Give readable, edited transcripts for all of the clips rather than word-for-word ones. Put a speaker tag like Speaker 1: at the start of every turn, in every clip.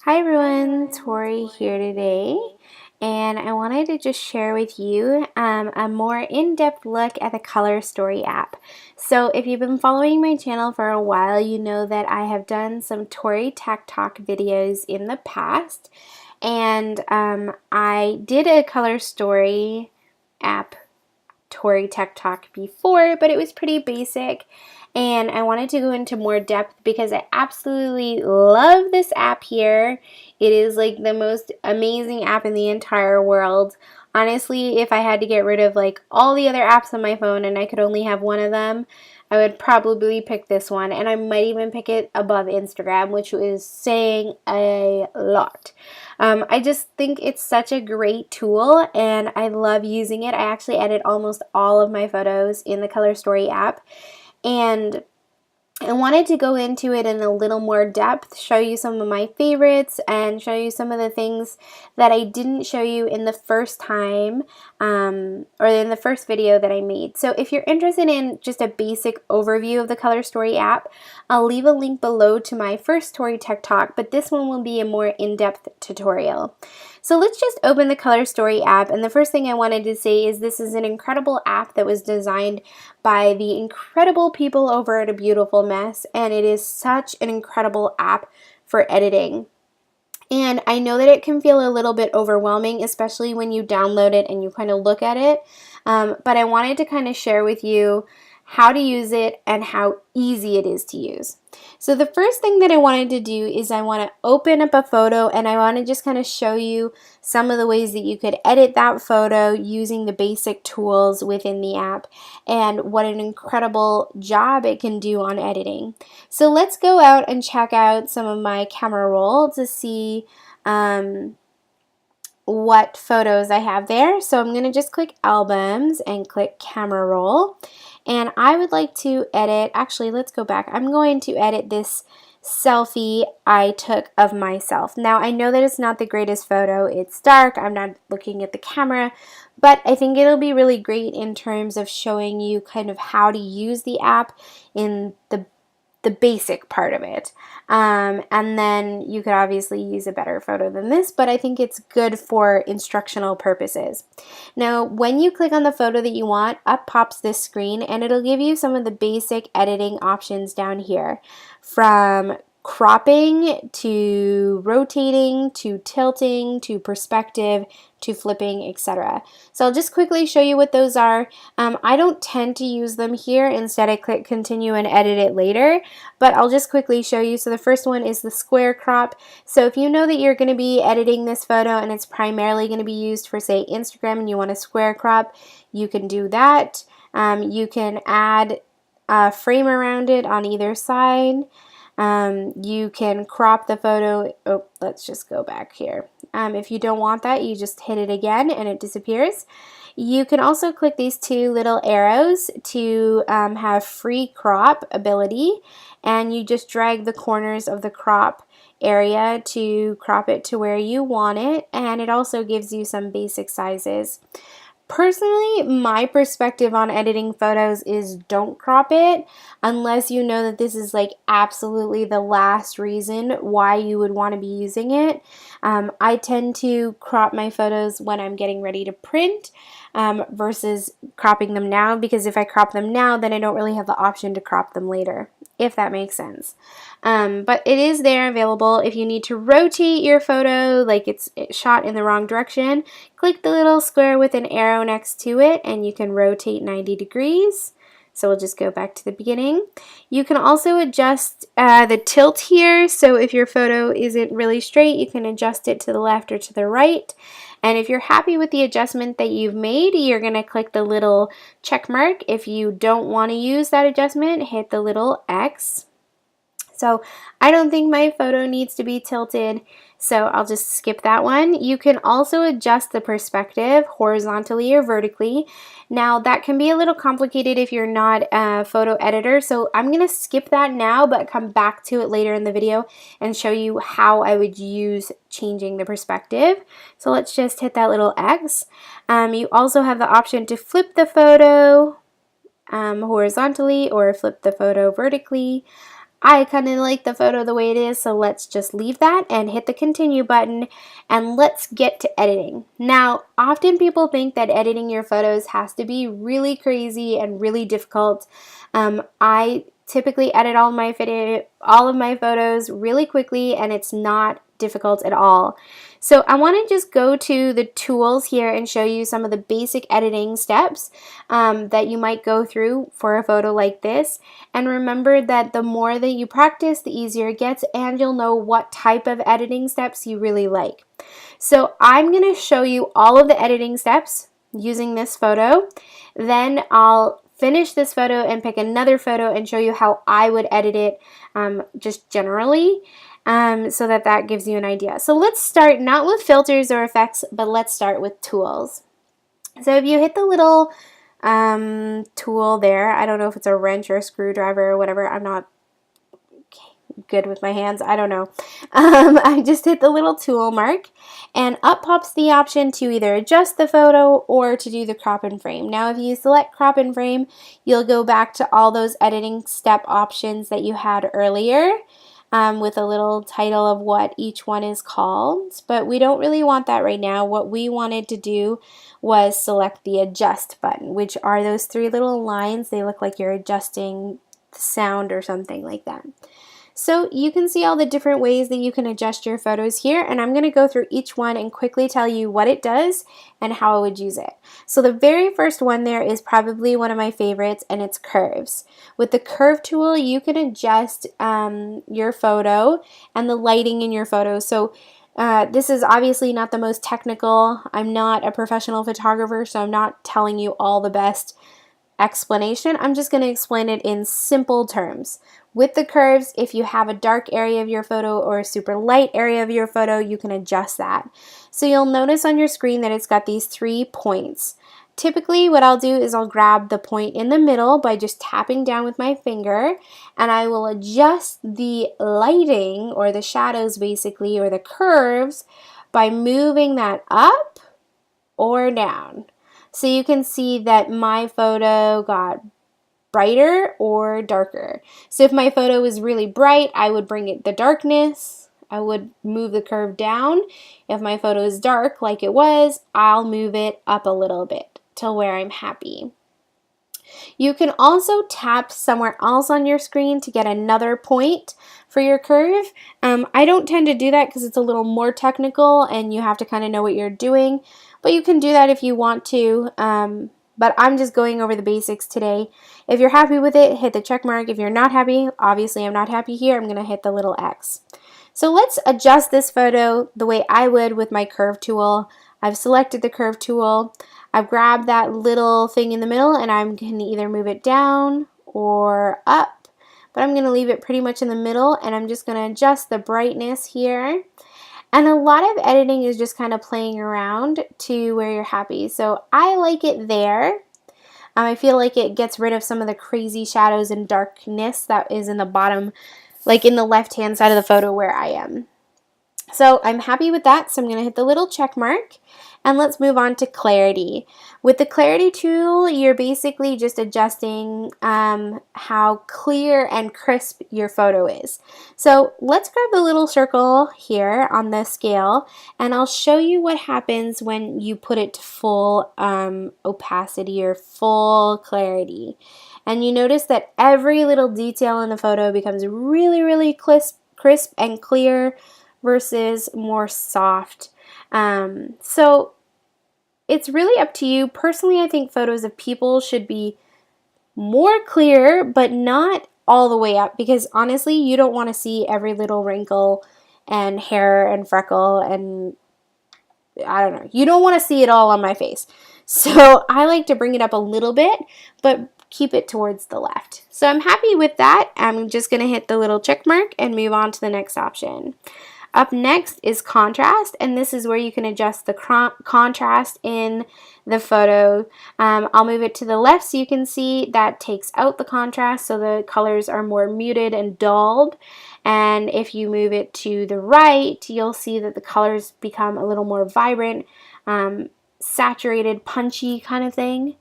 Speaker 1: Hi everyone, Tori here today, and I wanted to just share with you a more in-depth look at the Color Story app. So if you've been following my channel for a while, you know that I have done some Tori Tech Talk videos in the past, and I did a Color Story app Tori Tech Talk before, but it was pretty basic, and I wanted to go into more depth because I absolutely love this app here. It is like the most amazing app in the entire world. Honestly, if I had to get rid of like all the other apps on my phone and I could only have one of them, I would probably pick this one, and I might even pick it above Instagram, which is saying a lot. I just think it's such a great tool, and I love using it. I actually edit almost all of my photos in the Color Story app, and I wanted to go into it in a little more depth, show you some of my favorites, and show you some of the things that I didn't show you in the first time, or in the first video that I made. So if you're interested in just a basic overview of the Color Story app, I'll leave a link below to my first Tori Tech Talk, but this one will be a more in-depth tutorial. So let's just open the Color Story app, and the first thing I wanted to say is this is an incredible app that was designed by the incredible people over at A Beautiful Mess, and it is such an incredible app for editing. And I know that it can feel a little bit overwhelming, especially when you download it and you kind of look at it, but I wanted to kind of share with you how to use it and how easy it is to use. So the first thing that I wanted to do is I want to open up a photo, and I want to just kind of show you some of the ways that you could edit that photo using the basic tools within the app and what an incredible job it can do on editing. So let's go out and check out some of my camera roll to see what photos I have there. So I'm going to just click albums and click camera roll, and I would like to edit, actually let's go back, I'm going to edit this selfie I took of myself. Now I know that it's not the greatest photo, it's dark, I'm not looking at the camera, but I think it'll be really great in terms of showing you kind of how to use the app in the basic part of it. And then you could obviously use a better photo than this, but I think it's good for instructional purposes. Now, when you click on the photo that you want, up pops this screen, and it'll give you some of the basic editing options down here, from cropping to rotating to tilting to perspective to flipping, etc. So I'll just quickly show you what those are. I don't tend to use them here. Instead, I click continue and edit it later, but I'll just quickly show you. So the first one is the square crop. So if you know that you're going to be editing this photo and it's primarily going to be used for, say, Instagram, and you want a square crop, you can do that. You can add a frame around it on either side. You can crop the photo. Oh, let's just go back here. If you don't want that, you just hit it again and it disappears. You can also click these two little arrows to have free crop ability, and you just drag the corners of the crop area to crop it to where you want it, and it also gives you some basic sizes. Personally, my perspective on editing photos is don't crop it unless you know that this is like absolutely the last reason why you would want to be using it. I tend to crop my photos when I'm getting ready to print versus cropping them now, because if I crop them now, then I don't really have the option to crop them later, if that makes sense. But it is there available. If you need to rotate your photo, like it's shot in the wrong direction, click the little square with an arrow next to it and you can rotate 90 degrees. So we'll just go back to the beginning. You can also adjust the tilt here. So if your photo isn't really straight, you can adjust it to the left or to the right. And if you're happy with the adjustment that you've made, you're going to click the little check mark. If you don't want to use that adjustment, hit the little X. So I don't think my photo needs to be tilted, so I'll just skip that one. You can also adjust the perspective horizontally or vertically. Now that can be a little complicated if you're not a photo editor, so I'm going to skip that now but come back to it later in the video and show you how I would use changing the perspective. So let's just hit that little X. You also have the option to flip the photo horizontally or flip the photo vertically. I kind of like the photo the way it is, so let's just leave that and hit the continue button, and let's get to editing. Now, often people think that editing your photos has to be really crazy and really difficult. I typically edit all of my photos really quickly, and it's not difficult at all. So I want to just go to the tools here and show you some of the basic editing steps that you might go through for a photo like this. And remember that the more that you practice, the easier it gets, and you'll know what type of editing steps you really like. So I'm going to show you all of the editing steps using this photo. Then I'll finish this photo and pick another photo and show you how I would edit it just generally, so that gives you an idea. So let's start not with filters or effects, but let's start with tools. So if you hit the little tool there, I don't know if it's a wrench or a screwdriver or whatever, I'm not good with my hands, I don't know. I just hit the little tool mark, and up pops the option to either adjust the photo or to do the crop and frame. Now if you select crop and frame, you'll go back to all those editing step options that you had earlier, with a little title of what each one is called, but we don't really want that right now. What we wanted to do was select the adjust button, which are those three little lines. They look like you're adjusting the sound or something like that. So you can see all the different ways that you can adjust your photos here, and I'm going to go through each one and quickly tell you what it does and how I would use it. So the very first one there is probably one of my favorites, and it's curves. With the curve tool, you can adjust your photo and the lighting in your photo. So this is obviously not the most technical. I'm not a professional photographer, so I'm not telling you all the best explanation. I'm just going to explain it in simple terms. With the curves, if you have a dark area of your photo or a super light area of your photo, you can adjust that. So you'll notice on your screen that it's got these 3 points. Typically what I'll do is I'll grab the point in the middle by just tapping down with my finger, and I will adjust the lighting, or the shadows basically, or the curves, by moving that up or down. So you can see that my photo got brighter or darker. So if my photo was really bright, I would bring it the darkness. I would move the curve down. If my photo is dark like it was, I'll move it up a little bit till where I'm happy. You can also tap somewhere else on your screen to get another point for your curve. I don't tend to do that because it's a little more technical and you have to kind of know what you're doing, but you can do that if you want to. But I'm just going over the basics today. If you're happy with it, hit the check mark. If you're not happy, obviously I'm not happy here, I'm going to hit the little X. So let's adjust this photo the way I would with my curve tool. I've selected the curve tool. I've grabbed that little thing in the middle, and I'm going to either move it down or up, but I'm going to leave it pretty much in the middle, and I'm just going to adjust the brightness here. And a lot of editing is just kind of playing around to where you're happy. So I like it there. I feel like it gets rid of some of the crazy shadows and darkness that is in the bottom, like in the left-hand side of the photo where I am. So I'm happy with that, so I'm going to hit the little check mark, and let's move on to clarity. With the clarity tool, you're basically just adjusting how clear and crisp your photo is. So let's grab the little circle here on the scale, and I'll show you what happens when you put it to full opacity or full clarity. And you notice that every little detail in the photo becomes really, really crisp and clear, versus more soft. So it's really up to you. Personally, I think photos of people should be more clear, but not all the way up, because honestly, you don't want to see every little wrinkle and hair and freckle and I don't know. You don't want to see it all on my face. So I like to bring it up a little bit, but keep it towards the left. So I'm happy with that. I'm just going to hit the little check mark and move on to the next option. Up next is contrast, and this is where you can adjust the contrast in the photo. I'll move it to the left so you can see that takes out the contrast, so the colors are more muted and dulled. And if you move it to the right, you'll see that the colors become a little more vibrant, saturated, punchy kind of thing.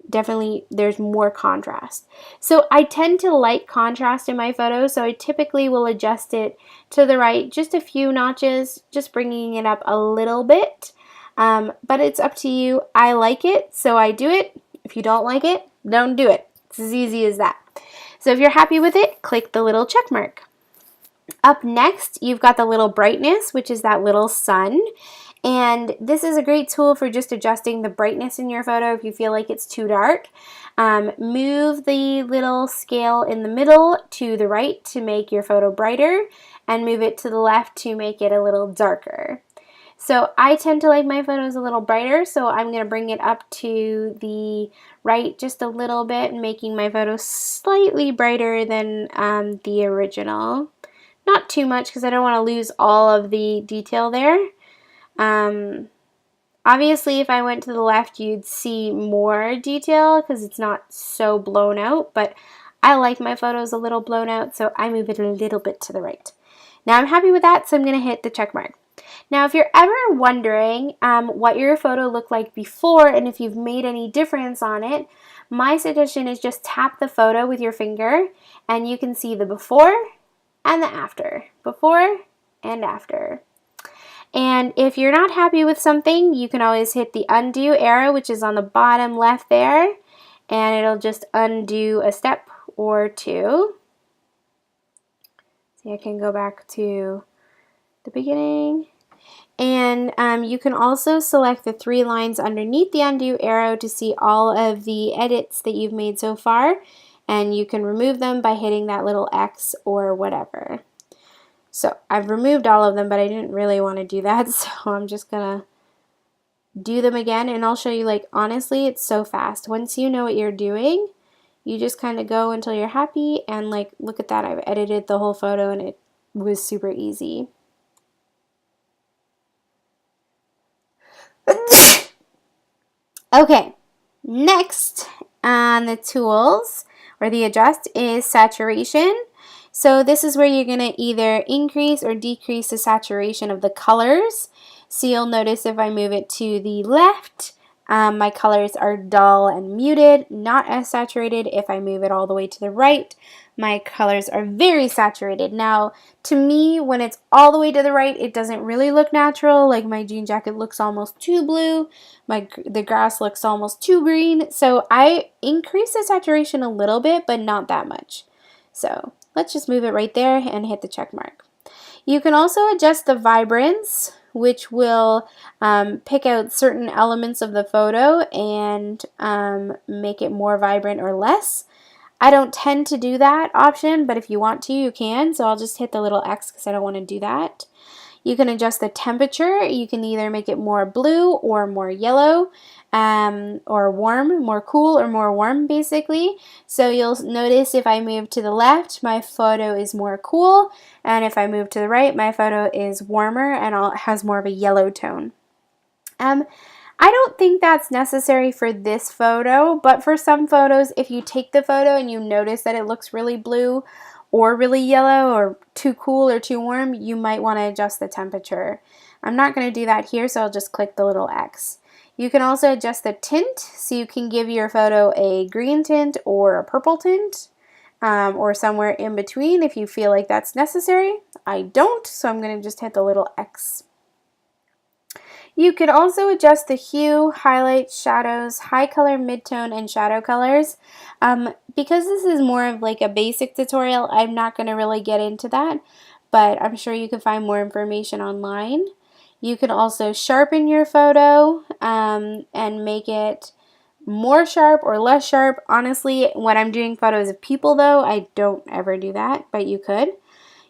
Speaker 1: definitely there's more contrast. So I tend to like contrast in my photos, so I typically will adjust it to the right just a few notches, just bringing it up a little bit. But it's up to you. I like it, so I do it. If you don't like it, don't do it. It's as easy as that. So if you're happy with it, click the little check mark. Up next, you've got the little brightness, which is that little sun. And this is a great tool for just adjusting the brightness in your photo if you feel like it's too dark. Move the little scale in the middle to the right to make your photo brighter, and move it to the left to make it a little darker. So I tend to like my photos a little brighter, so I'm going to bring it up to the right just a little bit, making my photo slightly brighter than the original. Not too much because I don't want to lose all of the detail there. Obviously, if I went to the left, you'd see more detail because it's not so blown out, but I like my photos a little blown out, so I move it a little bit to the right. Now I'm happy with that, so I'm going to hit the check mark. Now, if you're ever wondering what your photo looked like before and if you've made any difference on it, my suggestion is just tap the photo with your finger and you can see the before and the after. Before and after. And if you're not happy with something, you can always hit the undo arrow, which is on the bottom left there, and it'll just undo a step or two. See, I can go back to the beginning. And you can also select the 3 lines underneath the undo arrow to see all of the edits that you've made so far, and you can remove them by hitting that little X or whatever. So I've removed all of them, but I didn't really want to do that, so I'm just gonna do them again, and I'll show you, like, honestly, it's so fast. Once you know what you're doing, you just kind of go until you're happy, and like, look at that, I've edited the whole photo and it was super easy. Okay, next on the tools or the adjust is saturation. So this is where you're going to either increase or decrease the saturation of the colors. So you'll notice if I move it to the left, my colors are dull and muted, not as saturated. If I move it all the way to the right, my colors are very saturated. Now, to me, when it's all the way to the right, it doesn't really look natural. Like my jean jacket looks almost too blue. The grass looks almost too green. So I increase the saturation a little bit, but not that much. So let's just move it right there and hit the check mark. You can also adjust the vibrance, which will pick out certain elements of the photo and make it more vibrant or less. I don't tend to do that option, but if you want to, you can. So I'll just hit the little X because I don't want to do that. You can adjust the temperature. You can either make it more blue or more yellow, or warm, more cool or more warm, basically. So you'll notice if I move to the left, my photo is more cool, and if I move to the right, my photo is warmer and has more of a yellow tone. I don't think that's necessary for this photo, but for some photos, if you take the photo and you notice that it looks really blue or really yellow or too cool or too warm, you might want to adjust the temperature. I'm not going to do that here, so I'll just click the little X. You can also adjust the tint, so you can give your photo a green tint or a purple tint, or somewhere in between if you feel like that's necessary. I don't, so I'm going to just hit the little X. You could also adjust the hue, highlights, shadows, high color, midtone, and shadow colors. Because this is more of like a basic tutorial, I'm not going to really get into that, but I'm sure you can find more information online. You can also sharpen your photo and make it more sharp or less sharp. Honestly, when I'm doing photos of people though, I don't ever do that, but you could.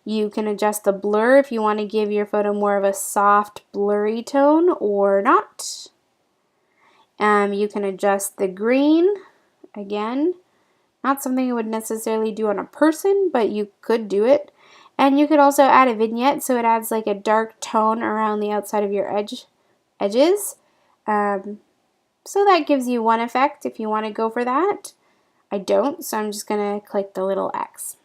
Speaker 1: You can adjust the blur if you want to give your photo more of a soft, blurry tone or not. You can adjust the green. Again, not something you would necessarily do on a person, but you could do it. And you could also add a vignette, so it adds like a dark tone around the outside of your edges. So that gives you one effect if you want to go for that. I don't, so I'm just going to click the little X.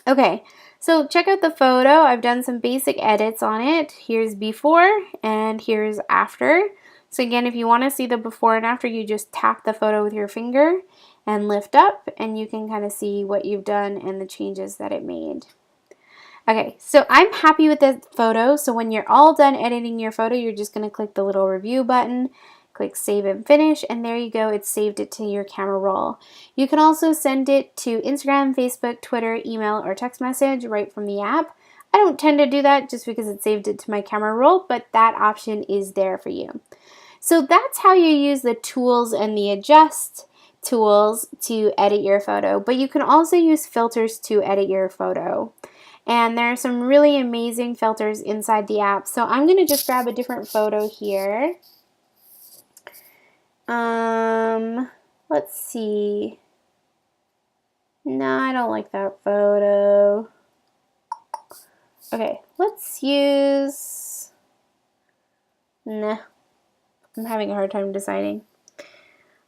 Speaker 1: Okay, so check out the photo. I've done some basic edits on it. Here's before and here's after. So again, if you want to see the before and after, you just tap the photo with your finger and lift up, and you can kind of see what you've done and the changes that it made. Okay, so I'm happy with this photo. So when you're all done editing your photo, you're just going to click the little review button, click save and finish, and there you go. It saved it to your camera roll. You can also send it to Instagram, Facebook, Twitter, email, or text message right from the app. I don't tend to do that just because it saved it to my camera roll, but that option is there for you. So that's how you use the tools and the adjust tools to edit your photo, but you can also use filters to edit your photo. And there are some really amazing filters inside the app. So I'm going to just grab a different photo here. Let's see. No, I don't like that photo. Okay, let's use... Nah, I'm having a hard time deciding.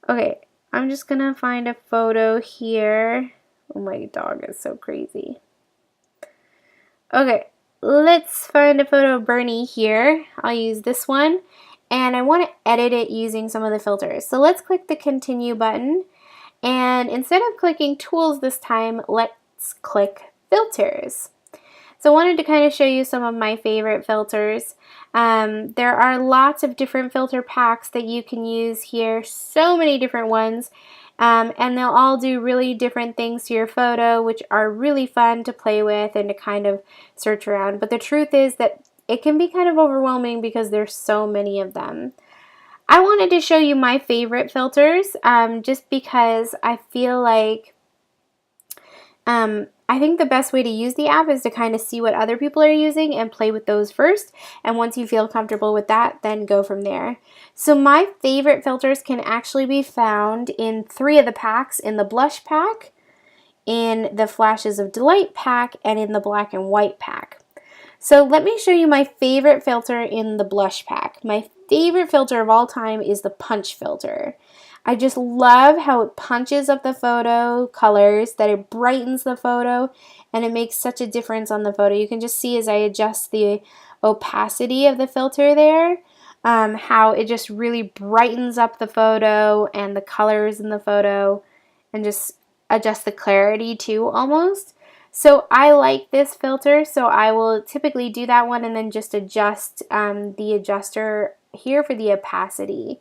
Speaker 1: Okay, I'm just going to find a photo here. Oh, my dog is so crazy. Okay, let's find a photo of Bernie here. I'll use this one, and I want to edit it using some of the filters. So let's click the continue button, and instead of clicking tools this time, let's click filters. So I wanted to kind of show you some of my favorite filters. There are lots of different filter packs that you can use here, so many different ones. And they'll all do really different things to your photo, which are really fun to play with and to kind of search around. But the truth is that it can be kind of overwhelming because there's so many of them. I wanted to show you my favorite filters just because I feel like I think the best way to use the app is to kind of see what other people are using and play with those first. And once you feel comfortable with that, then go from there. So my favorite filters can actually be found in 3 of the packs: in the blush pack, in the flashes of delight pack, and in the black and white pack. So let me show you my favorite filter in the blush pack. My favorite filter of all time is the punch filter. I just love how it punches up the photo colors, that it brightens the photo, and it makes such a difference on the photo. You can just see as I adjust the opacity of the filter there, how it just really brightens up the photo and the colors in the photo, and just adjust the clarity too almost. So I like this filter, so I will typically do that one and then just adjust the adjuster here for the opacity.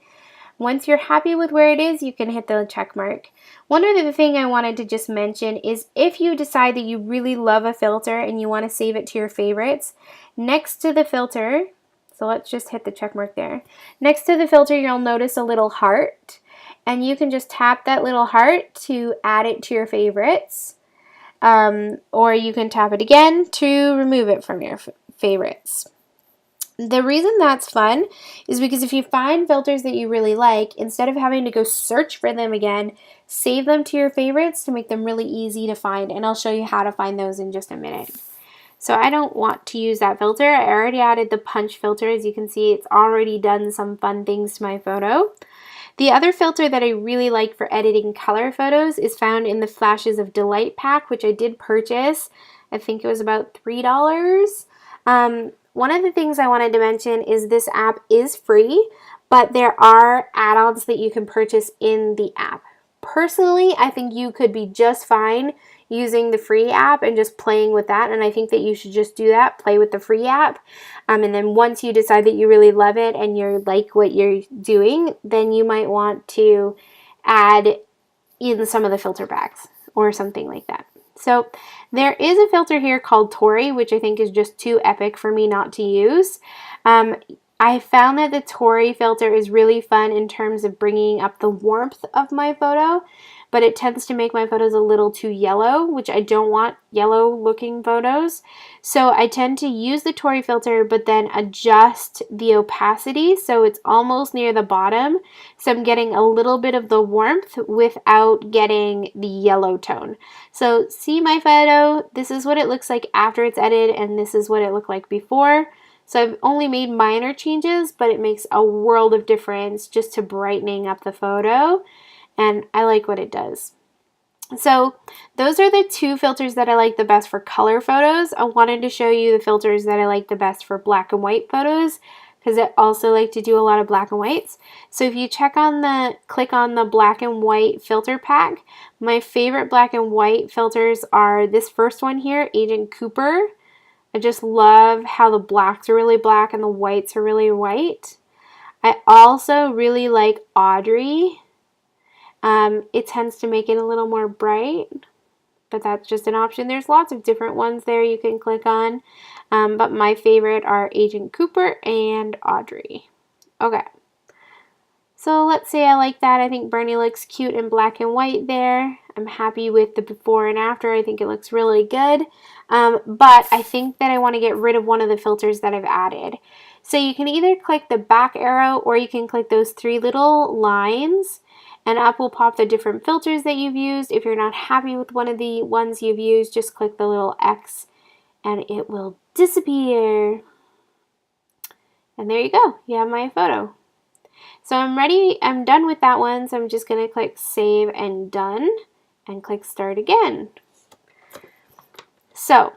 Speaker 1: Once you're happy with where it is, you can hit the check mark. One other thing I wanted to just mention is if you decide that you really love a filter and you want to save it to your favorites, next to the filter, so let's just hit the check mark there. Next to the filter, you'll notice a little heart, and you can just tap that little heart to add it to your favorites, or you can tap it again to remove it from your favorites. The reason that's fun is because if you find filters that you really like, instead of having to go search for them again, save them to your favorites to make them really easy to find, and I'll show you how to find those in just a minute. So I don't want to use that filter. I already added the punch filter. As you can see, it's already done some fun things to my photo. The other filter that I really like for editing color photos is found in the Flashes of Delight pack, which I did purchase. I think it was about $3. One of the things I wanted to mention is this app is free, but there are add-ons that you can purchase in the app. Personally, I think you could be just fine using the free app and just playing with that, and I think that you should just do that, play with the free app, and then once you decide that you really love it and you like what you're doing, then you might want to add in some of the filter packs or something like that. So there is a filter here called Tori, which I think is just too epic for me not to use. I found that the Tori filter is really fun in terms of bringing up the warmth of my photo, but it tends to make my photos a little too yellow, which I don't want yellow looking photos. So I tend to use the Tori filter, but then adjust the opacity so it's almost near the bottom. So I'm getting a little bit of the warmth without getting the yellow tone. So see my photo, this is what it looks like after it's edited, and this is what it looked like before. So I've only made minor changes, but it makes a world of difference just to brightening up the photo, and I like what it does. So those are the 2 filters that I like the best for color photos. I wanted to show you the filters that I like the best for black and white photos. because I also like to do a lot of black and whites. So if you click on the black and white filter pack, my favorite black and white filters are this first one here, Agent Cooper. I just love how the blacks are really black and the whites are really white. I also really like Audrey. It tends to make it a little more bright, but that's just an option. There's lots of different ones there you can click on, but my favorite are Agent Cooper and Audrey. Okay, so let's say I like that. I think Bernie looks cute in black and white there. I'm happy with the before and after. I think it looks really good, but I think that I want to get rid of one of the filters that I've added. So you can either click the back arrow or you can click those three little lines, and up will pop the different filters that you've used. If you're not happy with one of the ones you've used, just click the little X and it will disappear. And there you go, you have my photo. So I'm ready, I'm done with that one, so I'm just gonna click Save and Done and click Start again. So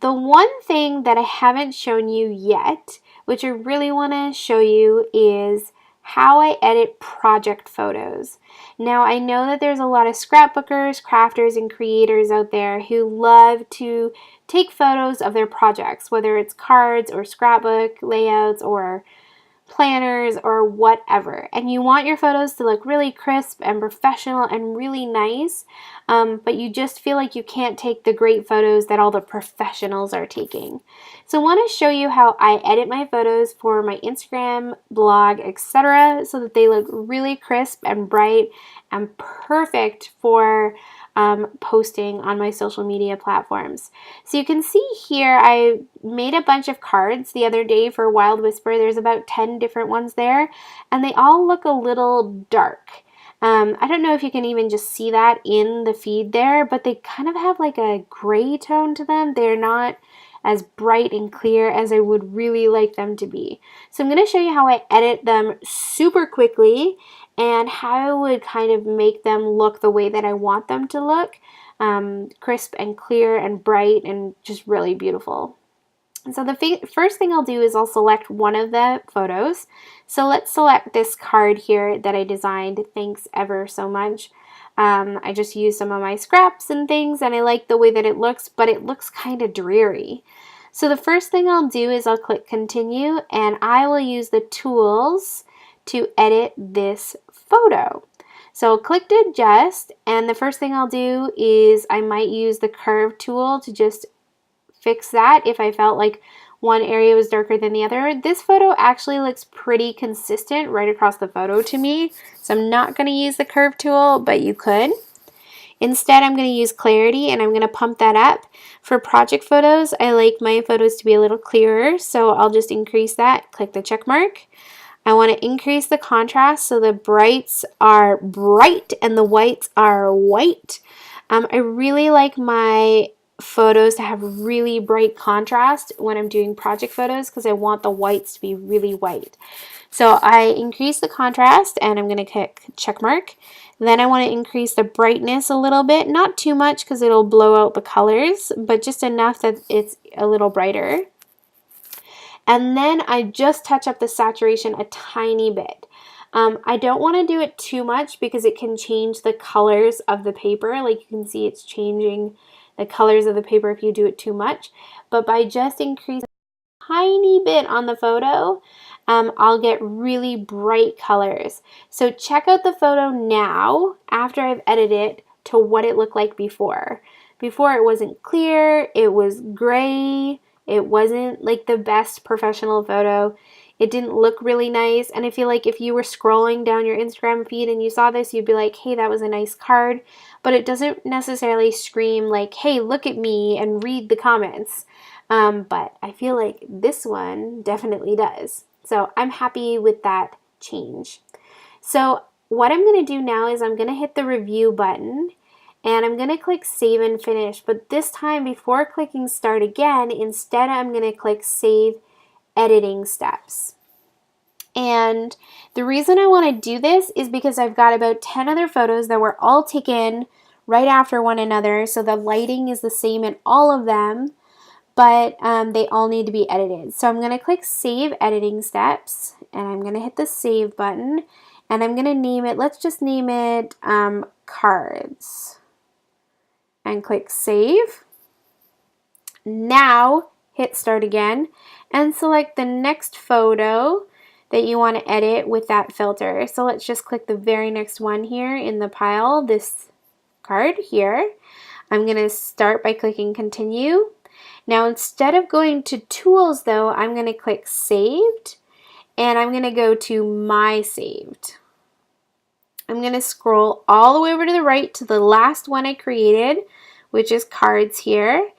Speaker 1: the one thing that I haven't shown you yet, which I really wanna show you, is how I edit project photos. Now I know that there's a lot of scrapbookers, crafters, and creators out there who love to take photos of their projects, whether it's cards or scrapbook layouts or planners or whatever, and you want your photos to look really crisp and professional and really nice, but you just feel like you can't take the great photos that all the professionals are taking. So I want to show you how I edit my photos for my Instagram, blog, etc., so that they look really crisp and bright and perfect for posting on my social media platforms. So you can see here I made a bunch of cards the other day for Wild Whisper. There's about 10 different ones there, and they all look a little dark. I don't know if you can even just see that in the feed there, but they kind of have like a gray tone to them. They're not as bright and clear as I would really like them to be. So I'm going to show you how I edit them super quickly and how I would kind of make them look the way that I want them to look, crisp and clear and bright and just really beautiful. And so the first thing I'll do is I'll select one of the photos. So let's select this card here that I designed. Thanks ever so much. I just used some of my scraps and things, and I like the way that it looks, but it looks kind of dreary. So the first thing I'll do is I'll click continue, and I will use the tools to edit this photo. So I'll click to adjust, and the first thing I'll do is I might use the curve tool to just fix that if I felt like one area was darker than the other. This photo actually looks pretty consistent right across the photo to me, so I'm not going to use the curve tool, but you could. Instead, I'm going to use clarity, and I'm going to pump that up. For project photos, I like my photos to be a little clearer, so I'll just increase that. Click the check mark. I want to increase the contrast so the brights are bright and the whites are white. I really like my photos to have really bright contrast when I'm doing project photos because I want the whites to be really white. So I increase the contrast, and I'm going to click check mark. Then I want to increase the brightness a little bit, not too much because it'll blow out the colors, but just enough that it's a little brighter. And then I just touch up the saturation a tiny bit. I don't want to do it too much because it can change the colors of the paper. Like you can see it's changing the colors of the paper if you do it too much. But by just increasing a tiny bit on the photo, I'll get really bright colors. So check out the photo now after I've edited it to what it looked like before. Before it wasn't clear, it was gray. It wasn't like the best professional photo. It didn't look really nice, and I feel like if you were scrolling down your Instagram feed and you saw this, you'd be like, hey, that was a nice card, but it doesn't necessarily scream like, hey, look at me and read the comments. But I feel like this one definitely does. So I'm happy with that change. So what I'm going to do now is I'm going to hit the review button, and I'm going to click save and finish, but this time before clicking start again, instead I'm going to click save editing steps. And the reason I want to do this is because I've got about 10 other photos that were all taken right after one another, so the lighting is the same in all of them. but they all need to be edited. So I'm going to click Save Editing Steps, and I'm going to hit the Save button, and I'm going to name it, let's just name it Cards, and click Save. Now hit Start again, and select the next photo that you want to edit with that filter. So let's just click the very next one here in the pile, this card here. I'm going to start by clicking Continue. Now instead of going to Tools though, I'm going to click Saved, and I'm going to go to My Saved. I'm going to scroll all the way over to the right to the last one I created, which is Cards here.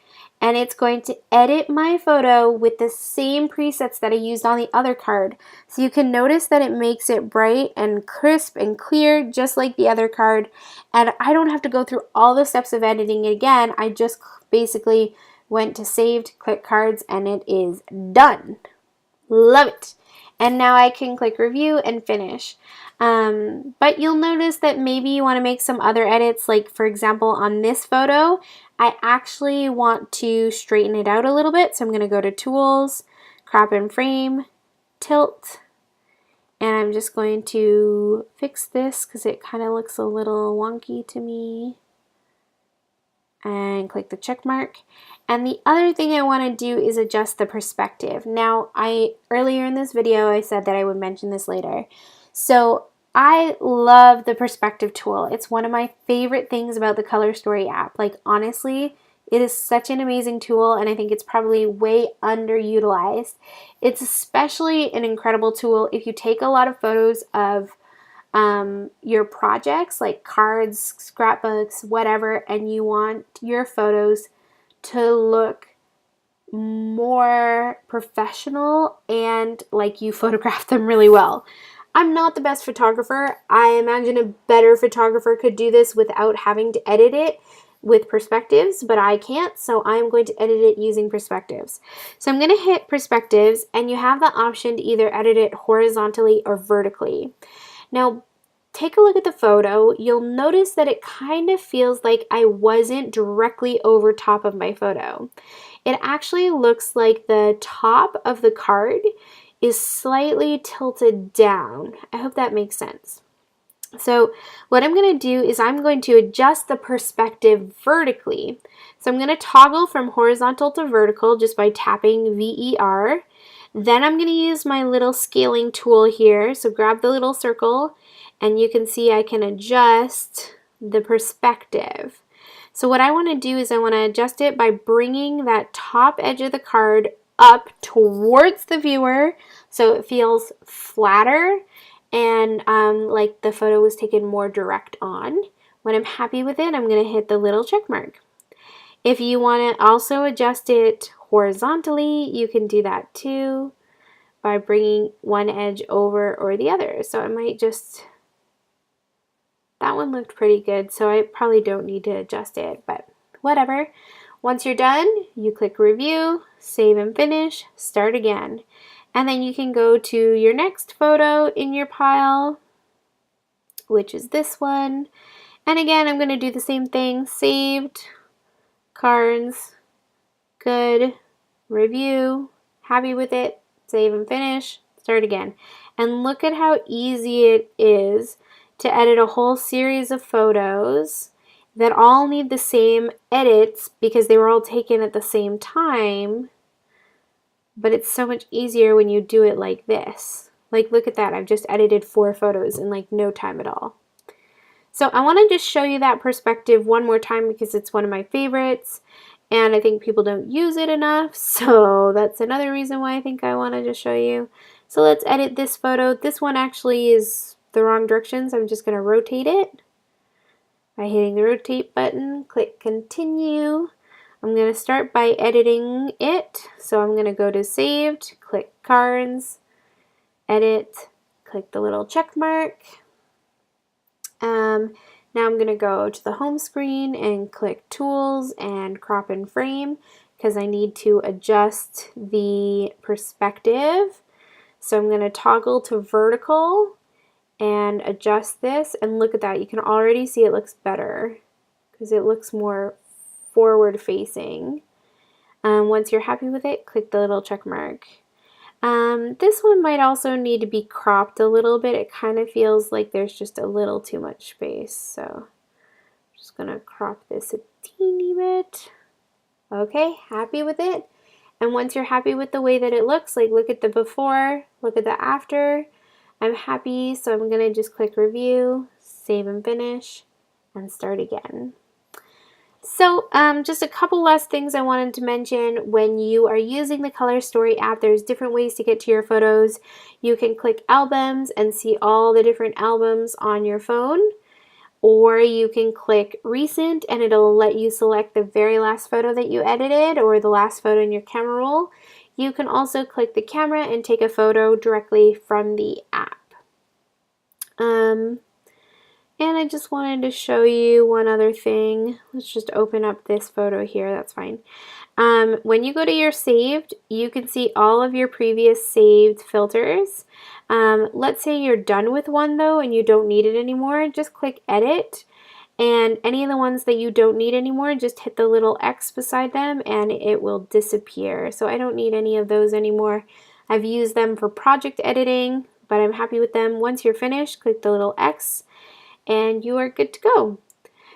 Speaker 1: And it's going to edit my photo with the same presets that I used on the other card. So you can notice that it makes it bright and crisp and clear, just like the other card. And I don't have to go through all the steps of editing it again. I just basically went to Saved, click Cards, and it is done. Love it. And now I can click Review and Finish. But you'll notice that maybe you want to make some other edits, like for example on this photo, I actually want to straighten it out a little bit. So I'm going to go to Tools, Crop and Frame, Tilt, and I'm just going to fix this because it kind of looks a little wonky to me. And click the check mark. And the other thing I want to do is adjust the perspective. Now, earlier in this video, I said that I would mention this later. So I love the perspective tool. It's one of my favorite things about the Color Story app. Like honestly, it is such an amazing tool, and I think it's probably way underutilized. It's especially an incredible tool if you take a lot of photos of your projects like cards, scrapbooks, whatever, and you want your photos to look more professional and like you photographed them really well. I'm not the best photographer. I imagine a better photographer could do this without having to edit it with perspectives, but I can't, so I'm going to edit it using perspectives. So I'm going to hit perspectives, and you have the option to either edit it horizontally or vertically. Now, take a look at the photo. You'll notice that it kind of feels like I wasn't directly over top of my photo. It actually looks like the top of the card is slightly tilted down. I hope that makes sense. So what I'm going to do is I'm going to adjust the perspective vertically. So I'm going to toggle from horizontal to vertical just by tapping VER. Then I'm going to use my little scaling tool here. So grab the little circle, and you can see I can adjust the perspective. So what I want to do is I want to adjust it by bringing that top edge of the card up towards the viewer so it feels flatter and like the photo was taken more direct on. When I'm happy with it, I'm going to hit the little check mark. If you want to also adjust it horizontally, you can do that too by bringing one edge over or the other. So I might just, that one looked pretty good, so I probably don't need to adjust it, but whatever. Once you're done, you click Review, Save and Finish, Start again. And then you can go to your next photo in your pile, which is this one. And again, I'm going to do the same thing. Saved, Cards, Good, Review, happy with it, Save and Finish, Start again. And look at how easy it is to edit a whole series of photos that all need the same edits because they were all taken at the same time. But it's so much easier when you do it like this. Like, look at that. I've just edited 4 photos in like no time at all. So I want to just show you that perspective one more time because it's one of my favorites and I think people don't use it enough. So that's another reason why I think I want to just show you. So let's edit this photo. This one actually is the wrong direction, so I'm just going to rotate it by hitting the rotate button. Click Continue. I'm going to start by editing it. So I'm going to go to Saved, click Cards, Edit, click the little check mark. Now I'm going to go to the home screen and click Tools and Crop and Frame because I need to adjust the perspective. So I'm going to toggle to vertical and adjust this, and look at that. You can already see it looks better because it looks more forward facing. Once you're happy with it, click the little check mark. This one might also need to be cropped a little bit. It kind of feels like there's just a little too much space. So I'm just going to crop this a teeny bit. Okay, happy with it? And once you're happy with the way that it looks, like look at the before, look at the after. I'm happy, so I'm going to just click review, save and finish, and start again. So just a couple last things I wanted to mention. When you are using the Color Story app, there's different ways to get to your photos. You can click albums and see all the different albums on your phone, or you can click recent and it'll let you select the very last photo that you edited or the last photo in your camera roll. You can also click the camera and take a photo directly from the app. And I just wanted to show you one other thing. Let's just open up this photo here, that's fine. When you go to your saved, you can see all of your previous saved filters. Let's say you're done with one though and you don't need it anymore, just click edit. And any of the ones that you don't need anymore, just hit the little X beside them and it will disappear. So I don't need any of those anymore. I've used them for project editing, but I'm happy with them. Once you're finished, click the little X and you are good to go.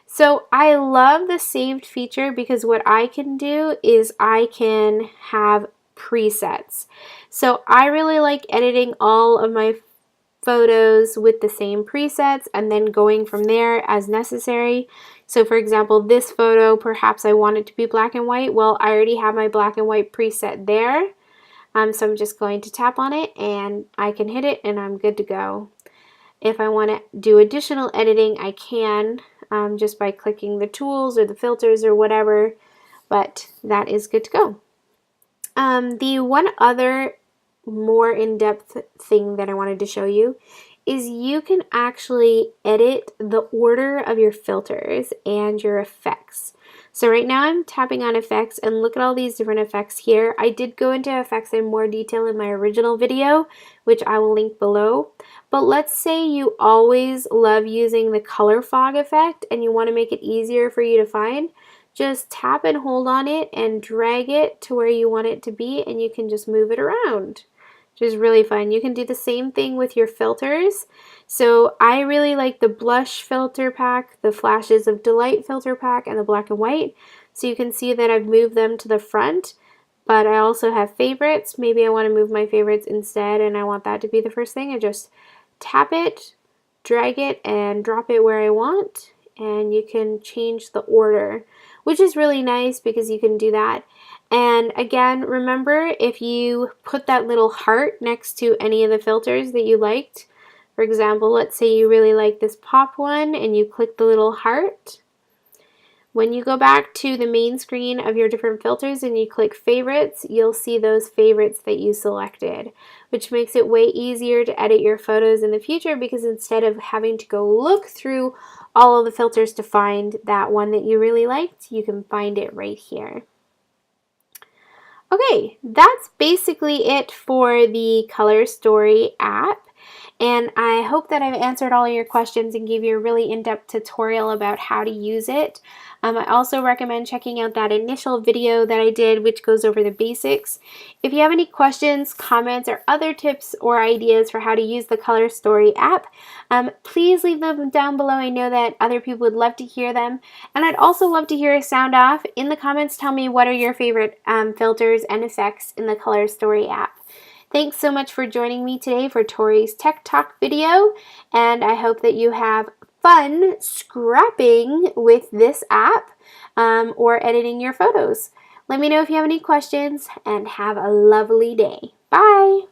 Speaker 1: So I love the saved feature because what I can do is I can have presets. So I really like editing all of my photos with the same presets and then going from there as necessary. So for example, this photo, perhaps I want it to be black and white. Well, I already have my black and white preset there. So I'm just going to tap on it and I can hit it and I'm good to go. If I want to do additional editing, I can just by clicking the tools or the filters or whatever, but that is good to go. The one other more in-depth thing that I wanted to show you is you can actually edit the order of your filters and your effects. So right now I'm tapping on effects and look at all these different effects here. I did go into effects in more detail in my original video, which I will link below. But let's say you always love using the color fog effect and you want to make it easier for you to find. Just tap and hold on it and drag it to where you want it to be and you can just move it around, which is really fun. You can do the same thing with your filters. So I really like the blush filter pack, the flashes of delight filter pack, and the black and white. So you can see that I've moved them to the front, but I also have favorites. Maybe I want to move my favorites instead and I want that to be the first thing. I just tap it, drag it, and drop it where I want, and you can change the order, which is really nice because you can do that. And again, remember, if you put that little heart next to any of the filters that you liked, for example, let's say you really like this pop one and you click the little heart. When you go back to the main screen of your different filters and you click favorites, you'll see those favorites that you selected, which makes it way easier to edit your photos in the future because instead of having to go look through all of the filters to find that one that you really liked, you can find it right here. Okay, that's basically it for the Color Story app. And I hope that I've answered all of your questions and gave you a really in-depth tutorial about how to use it. I also recommend checking out that initial video that I did, which goes over the basics. If you have any questions, comments, or other tips or ideas for how to use the Color Story app, please leave them down below. I know that other people would love to hear them. And I'd also love to hear a sound off. In the comments, tell me what are your favorite filters and effects in the Color Story app. Thanks so much for joining me today for Tori's Tech Talk video, and I hope that you have fun scrapping with this app or editing your photos. Let me know if you have any questions, and have a lovely day. Bye!